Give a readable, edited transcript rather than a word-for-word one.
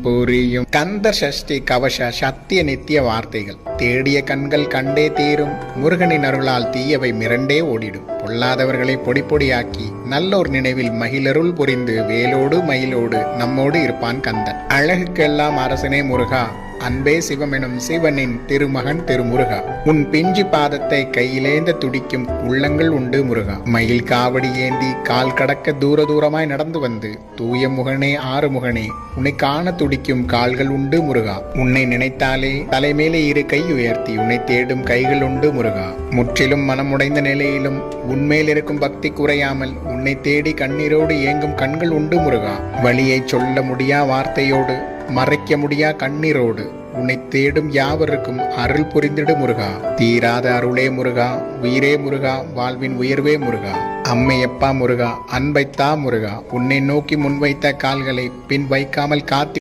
புரியும். கந்த சஷ்டி கவச சத்திய நித்திய வார்த்தைகள். தேடிய கண்கள் கண்டே தீரும், முருகனின் அருளால் தீயவை மிரண்டே ஓடிடும். பொல்லாதவர்களை பொடி பொடியாக்கி நல்லோர் நினைவில் மகிழருள் புரிந்து வேலோடு மயிலோடு நம்மோடு இருப்பான் கந்தன். அழகுக்கெல்லாம் அரசனே முருகா, அன்பே சிவமெனும் சிவனின் திருமகன் திருமுருகா. உன் பிஞ்சு பாதத்தை கையிலேந்த துடிக்கும் உள்ளங்கள் உண்டு முருகா. மயில் காவடி ஏந்தி கால் கடக்க தூர தூரமாய் நடந்து வந்து தூய முகனே ஆறுமுகனே உன்னை காண துடிக்கும் கால்கள் உண்டு முருகா. உன்னை நினைத்தாலே தலைமேலே இரு கை உயர்த்தி உன்னை தேடும் கைகள் உண்டு முருகா. முற்றிலும் மனமுடைந்த நிலையிலும் உன்மேல் இருக்கும் பக்தி குறையாமல் உன்னை தேடி கண்ணீரோடு ஏங்கும் கண்கள் உண்டு முருகா. வழியை சொல்ல முடியா வார்த்தையோடு மறைக்க முடியா கண்ணீரோடு உன்னை தேடும் யாவருக்கும் அருள் புரிந்திடு முருகா. தீராத அருளே முருகா, உயிரே முருகா, வாழ்வின் உயர்வே முருகா. அம்மையப்பா முருகா, அன்பைத்தா முருகா. உன்னை நோக்கி முன்வைத்த கால்களை பின் வைக்காமல் காத்து